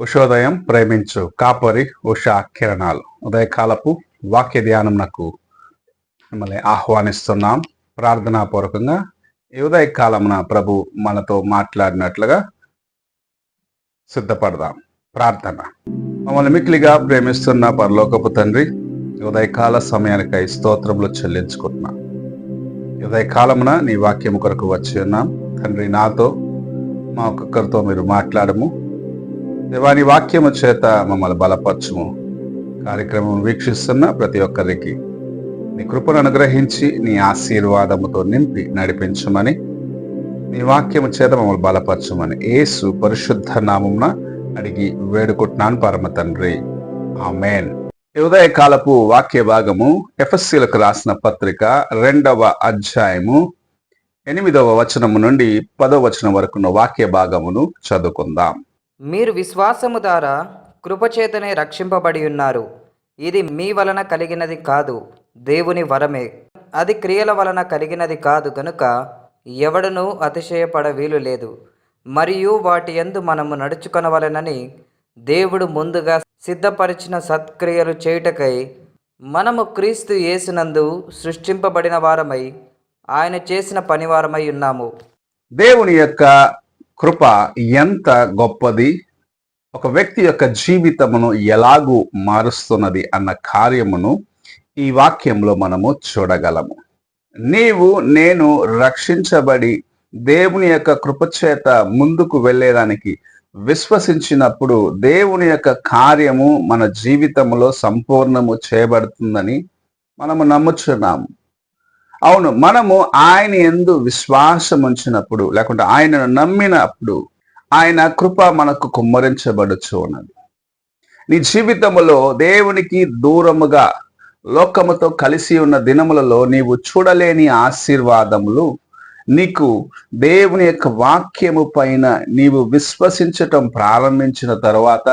ఉషోదయం ప్రేమించు కాపరి ఉషా కిరణాలు ఉదయకాలపు వాక్య ధ్యానం నాకు మిమ్మల్ని ఆహ్వానిస్తున్నాం. ప్రార్థనాపూర్వకంగా ఈ ఉదయకాలమున ప్రభు మనతో మాట్లాడినట్లుగా సిద్ధపడదాం. ప్రార్థన. మమ్మల్ని మిక్కిలిగా ప్రేమిస్తున్న పరలోకపు తండ్రి, ఉదయకాల సమయానికై స్తోత్రములు చెల్లించుకుంటున్నాం. ఉదయకాలమున నీ వాక్యము కొరకు వచ్చి ఉన్నాం తండ్రి. నాతో మా ఒక్కొక్కరితో మీరు మాట్లాడము దేవాని వాక్యము చేత మమ్మల్ని బలపరచుము. కార్యక్రమం వీక్షిస్తున్న ప్రతి ఒక్కరికి నీ కృపను అనుగ్రహించి నీ ఆశీర్వాదముతో నింపి నడిపించమని, నీ వాక్యము చేత మమ్మల్ని బలపరచమని యేసు పరిశుద్ధ నామమున అడిగి వేడుకుంటున్నాను పరమ తండ్రి, ఆమేన్. ఉదయకాలపు వాక్య భాగము ఎఫెసీయులకు రాసిన పత్రిక 2వ అధ్యాయము 8వ వచనము నుండి 10వ వచనం వరకున్న వాక్య భాగమును చదువుకుందాం. మీరు విశ్వాసము ద్వారా కృపచేతనే రక్షింపబడి ఉన్నారు. ఇది మీ వలన కలిగినది కాదు, దేవుని వరమే. అది క్రియల వలన కలిగినది కాదు గనుక ఎవడనూ అతిశయపడ వీలు లేదు. మరియు వాటి యందు మనము నడుచుకొనవలెనని దేవుడు ముందుగా సిద్ధపరిచిన సత్క్రియలు చేయుటకై మనము క్రీస్తు యేసునందు సృష్టింపబడిన వారమై ఆయన చేసిన పనివారమై ఉన్నాము. దేవుని యొక్క కృప ఎంత గొప్పది, ఒక వ్యక్తి యొక్క జీవితమును ఎలాగూ మారుస్తున్నది అన్న కార్యమును ఈ వాక్యంలో మనము చూడగలము. నీవు నేను రక్షించబడి దేవుని యొక్క కృపచేత ముందుకు వెళ్ళేదానికి విశ్వసించినప్పుడు దేవుని యొక్క కార్యము మన జీవితంలో సంపూర్ణము చేయబడుతుందని మనము నమ్ముచున్నాము. అవును, మనము ఆయన యందు విశ్వాసం ఉంచినప్పుడు, లేకుంటే ఆయనను నమ్మినప్పుడు ఆయన కృప మనకు కుమ్మరించబడుచు ఉన్నది. నీ జీవితములో దేవునికి దూరముగా లోకముతో కలిసి ఉన్న దినములలో నీవు చూడలేని ఆశీర్వాదములు నీకు దేవుని యొక్క వాక్యము పైన నీవు విశ్వసించటం ప్రారంభించిన తర్వాత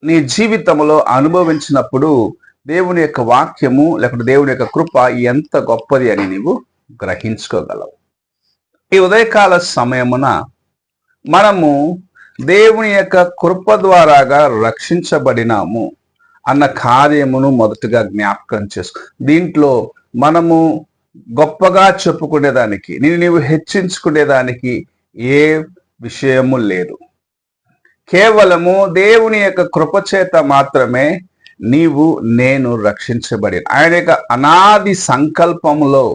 నీ జీవితంలో అనుభవించినప్పుడు దేవుని యొక్క వాక్యము లేకుంటే దేవుని యొక్క కృప ఎంత గొప్పది అని నీవు గ్రహించుకోగలవు. ఈ ఉదయకాల సమయమున మనము దేవుని యొక్క కృప ద్వారాగా రక్షించబడినాము అన్న కార్యమును మొదటగా జ్ఞాపకం చేసుకో. దీంట్లో మనము గొప్పగా చెప్పుకునేదానికి, నీవు హెచ్చించుకునేదానికి ఏ విషయము లేదు. కేవలము దేవుని యొక్క కృప చేత మాత్రమే నీవు నేను రక్షించబడిన ఆయన యొక్క అనాది సంకల్పములో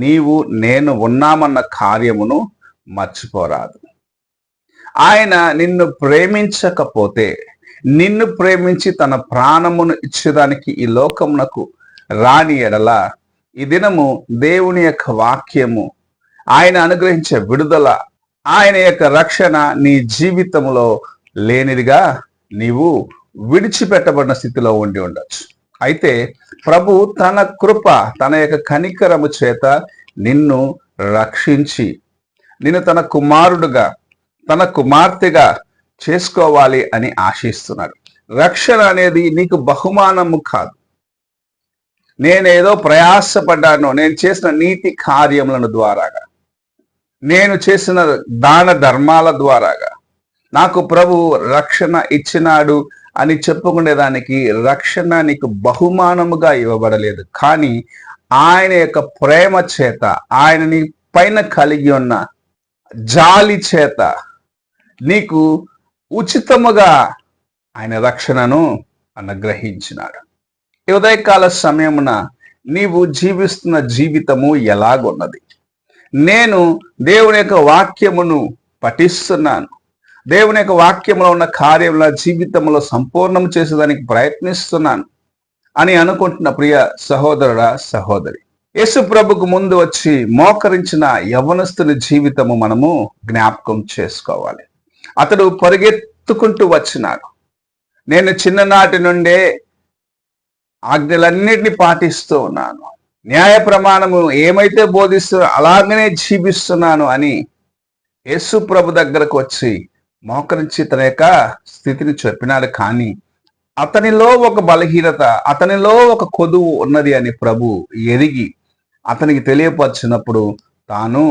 నీవు నేను ఉన్నామన్న కార్యమును మర్చిపోరాదు. ఆయన నిన్ను ప్రేమించకపోతే, నిన్ను ప్రేమించి తన ప్రాణమును ఇచ్చేదానికి ఈ లోకమునకు రాని ఎడల ఈ దినము దేవుని యొక్క వాక్యము, ఆయన అనుగ్రహించే విడుదల, ఆయన యొక్క రక్షణ నీ జీవితంలో లేనిదిగా నీవు విడిచిపెట్టబడిన స్థితిలో ఉండి ఉండొచ్చు. అయితే ప్రభు తన కృప, తన యొక్క కనికరము చేత నిన్ను రక్షించి నిన్ను తన కుమారుడుగా, తన కుమార్తెగా చేసుకోవాలి అని ఆశిస్తున్నాడు. రక్షణ అనేది నీకు బహుమానము కాదు. నేనేదో ప్రయాసపడ్డాను, నేను చేసిన నీతి కార్యములను ద్వారాగా, నేను చేసిన దాన ధర్మాల ద్వారాగా నాకు ప్రభు రక్షణ ఇచ్చినాడు అని చెప్పుకునేదానికి రక్షణ నీకు బహుమానముగా ఇవ్వబడలేదు. కానీ ఆయన యొక్క ప్రేమ చేత, ఆయన నీ పైన కలిగి ఉన్న జాలి చేత నీకు ఉచితముగా ఆయన రక్షణను అనుగ్రహించినాడు. ఈ ఉదయకాల సమయమున నీవు జీవిస్తున్న జీవితము ఎలాగున్నది? నేను దేవుని యొక్క వాక్యమును పఠిస్తున్నాను, దేవుని యొక్క వాక్యంలో ఉన్న కార్యముల జీవితంలో సంపూర్ణం చేసేదానికి ప్రయత్నిస్తున్నాను అని అనుకుంటున్న ప్రియ సహోదరుడా, సహోదరి, యేసు ప్రభుకు ముందు వచ్చి మోకరించిన యవ్వనస్తుని జీవితము మనము జ్ఞాపకం చేసుకోవాలి. అతడు పరిగెత్తుకుంటూ వచ్చినాడు. నేను చిన్ననాటి నుండే ఆజ్ఞలన్నిటినీ పాటిస్తూ ఉన్నాను, న్యాయ ప్రమాణము ఏమైతే బోధిస్తున్నా అలాగనే జీవిస్తున్నాను అని యేసు ప్రభు దగ్గరకు వచ్చి మోకరించి తన యొక్క స్థితిని చెప్పినాడు. కానీ అతనిలో ఒక బలహీనత, అతనిలో ఒక కొదువు ఉన్నది అని ప్రభు ఎరిగి అతనికి తెలియపరిచినప్పుడు తాను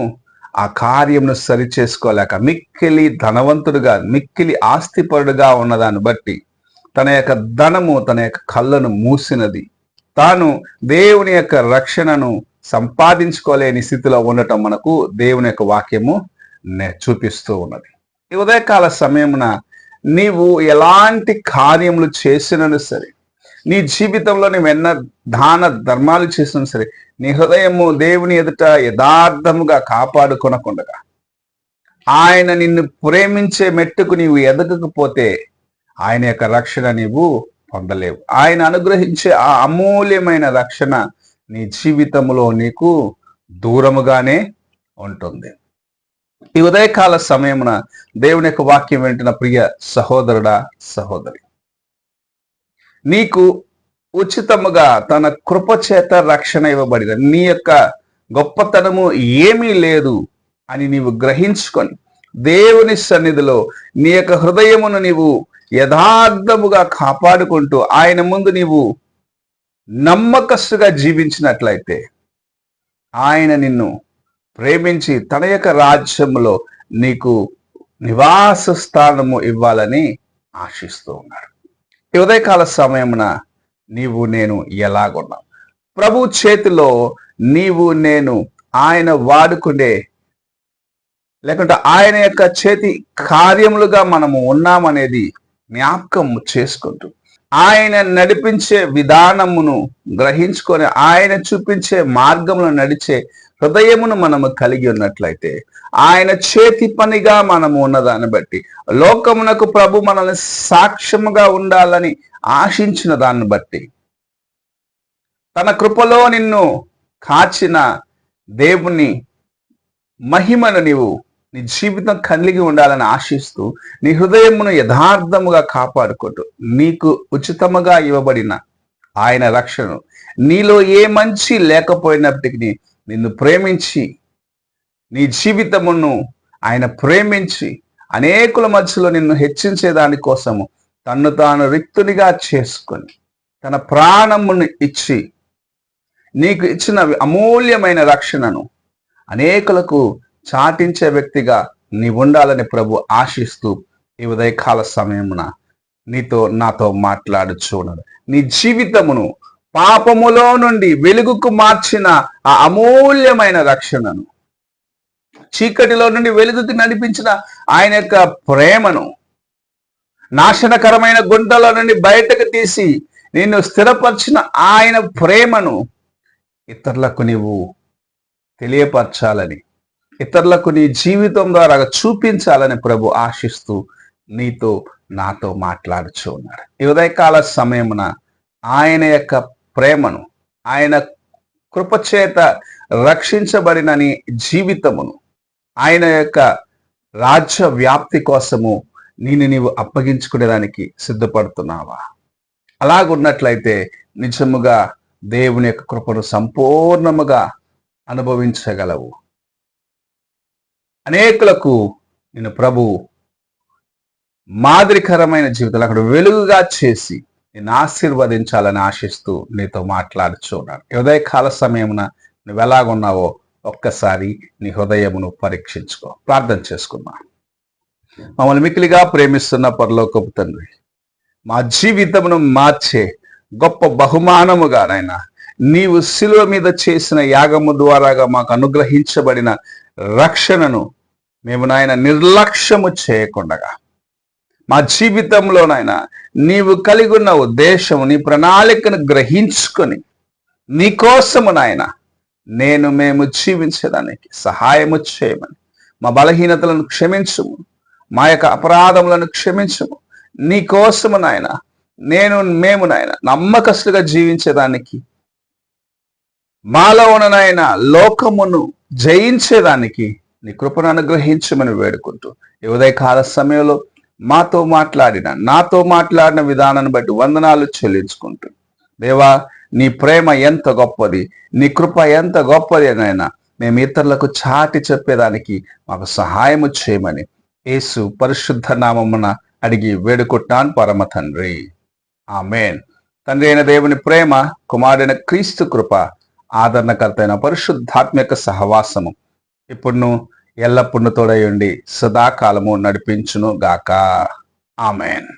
ఆ కార్యంను సరిచేసుకోలేక మిక్కిలి ధనవంతుడుగా మిక్కిలి ఆస్తిపరుడుగా ఉన్నదాన్ని బట్టి తన యొక్క ధనము తన యొక్క కళ్ళను మూసినది. తాను దేవుని యొక్క రక్షణను సంపాదించుకోలేని స్థితిలో ఉండటం మనకు దేవుని యొక్క వాక్యము చూపిస్తూ ఉన్నది. ఈ ఉదయకాల సమయమున నీవు ఎలాంటి కార్యములు చేసినను సరే, నీ జీవితంలో నువ్వు ఎన్న దాన ధర్మాలు చేసినా సరే, నీ హృదయము దేవుని ఎదుట యథార్థముగా కాపాడుకొనకుండగా ఆయన నిన్ను ప్రేమించే మెట్టుకు నీవు ఎదగకపోతే ఆయన యొక్క రక్షణ నీవు పొందలేవు. ఆయన అనుగ్రహించే ఆ అమూల్యమైన రక్షణ నీ జీవితంలో నీకు దూరముగానే ఉంటుంది. ఈ ఉదయకాల సమయమున దేవుని యొక్క వాక్యం వింటున్న ప్రియ సహోదరుడా, సహోదరి, నీకు ఉచితముగా తన కృపచేత రక్షణ ఇవ్వబడిన నీ యొక్క గొప్పతనము ఏమీ లేదు అని నీవు గ్రహించుకొని దేవుని సన్నిధిలో నీ యొక్క హృదయమును నీవు యథార్థముగా కాపాడుకుంటూ ఆయన ముందు నీవు నమ్మకస్తుగా జీవించినట్లయితే ఆయన నిన్ను ప్రేమించి తన యొక్క రాజ్యములో నీకు నివాస స్థానము ఇవ్వాలని ఆశిస్తూ ఉన్నాడు. ఈ ఉదయకాల సమయమున నీవు నేను ఎలాగున్నాం? ప్రభు చేతిలో నీవు నేను ఆయన వాడుకునే లేకుంటే ఆయన యొక్క చేతి కార్యములుగా మనము ఉన్నామనేది జ్ఞాపకం చేసుకుంటూ ఆయన నడిపించే విధానమును గ్రహించుకొని ఆయన చూపించే మార్గమును నడిచే హృదయమును మనము కలిగి ఉన్నట్లయితే ఆయన చేతి పనిగా మనము ఉన్నదాన్ని బట్టి లోకమునకు ప్రభు మనల్ని సాక్ష్యముగా ఉండాలని ఆశించిన దాన్ని బట్టి తన కృపలో నిన్ను కాచిన దేవుని మహిమను నీవు నీ జీవితం కలిగి ఉండాలని ఆశిస్తూ నీ హృదయమును యథార్థముగా కాపాడుకుంటూ నీకు ఉచితముగా ఇవ్వబడిన ఆయన రక్షణను నీలో ఏ మంచి లేకపోయినప్పటికీ నిన్ను ప్రేమించి నీ జీవితమును ఆయన ప్రేమించి అనేకుల మధ్యలో నిన్ను హెచ్చించే దానికోసము తన్ను తాను రిక్తునిగా చేసుకొని తన ప్రాణమును ఇచ్చి నీకు ఇచ్చిన అమూల్యమైన రక్షణను అనేకులకు చాటించే వ్యక్తిగా నీ ఉండాలని ప్రభు ఆశిస్తూ ఈ ఉదయకాల సమయమున నాతో మాట్లాడుచూ ఉన్నాడు. నీ జీవితమును పాపములో నుండి వెలుగుకు మార్చిన ఆ అమూల్యమైన రక్షణను, చీకటిలో నుండి వెలుగుకి నడిపించిన ఆయన యొక్క ప్రేమను, నాశనకరమైన గుంటల నుండి బయటకు తీసి నిన్ను స్థిరపరిచిన ఆయన ప్రేమను ఇతరులకు నీవు తెలియపరచాలని, ఇతరులకు నీ జీవితం ద్వారా చూపించాలని ప్రభు ఆశిస్తూ నీతో నాతో మాట్లాడుచూ ఉన్నాడు. ఈ ఉదయకాల సమయమున ఆయన యొక్క ప్రేమను, ఆయన కృపచేత రక్షించబడిన నీ జీవితమును, ఆయన యొక్క రాజ్య వ్యాప్తి కోసము నీవు అప్పగించుకునేదానికి సిద్ధపడుతున్నావా? అలాగున్నట్లయితే నిజముగా దేవుని యొక్క కృపను సంపూర్ణముగా అనుభవించగలవు. అనేకులకు నేను ప్రభు మాదిరికరమైన జీవితాలు అక్కడ వెలుగుగా చేసి నేను ఆశీర్వదించాలని ఆశిస్తూ నీతో మాట్లాడుచున్నాను. ఉదయకాల సమయమున నువ్వు ఎలాగున్నావో ఒక్కసారి నీ హృదయమును పరీక్షించుకో. ప్రార్థన చేసుకున్నా. మమ్మల్ని మిక్కిలిగా ప్రేమిస్తున్న పరలోకపు తండ్రి, మా జీవితమును మార్చే గొప్ప బహుమానముగా నాయనా నీవు శిలువ మీద చేసిన యాగము ద్వారాగా మాకు అనుగ్రహించబడిన రక్షణను మేము నాయన నిర్లక్ష్యము చేయకుండగా మా జీవితంలో నాయన నీవు కలిగి ఉన్న ఉద్దేశము, నీ ప్రణాళికను గ్రహించుకొని నీకోసము నాయన మేము జీవించడానికి సహాయము చేయమని, మా బలహీనతలను క్షమించుము, మా యొక్క అపరాధములను క్షమించుము. నీకోసము నాయన మేము నాయన నమ్మకస్తుగా జీవించేదానికి, మాలో ఉన్న నాయన లోకమును జయించేదానికి నీ కృపను అనుగ్రహించమని వేడుకుంటూ ఈ ఉదయకాల సమయంలో నాతో మాట్లాడిన విధానాన్ని బట్టి వందనాలు చెల్లించుకుంటూ, దేవా నీ ప్రేమ ఎంత గొప్పది, నీ కృప ఎంత గొప్పది అనైనా మేము ఇతరులకు చాటి చెప్పేదానికి మాకు సహాయము చేయమని యేసు పరిశుద్ధ నామమున అడిగి వేడుకుంటాను పరమ తండ్రి. ఆమేన్. తండ్రి అయిన దేవుని ప్రేమ, కుమారుడైన క్రీస్తు కృప, ఆదరణకర్త అయిన పరిశుద్ధాత్మిక సహవాసము ఇప్పుడును ఎల్లప్పుడూ తోడై ఉండి సదాకాలము నడిపించును గాక. ఆమెన్.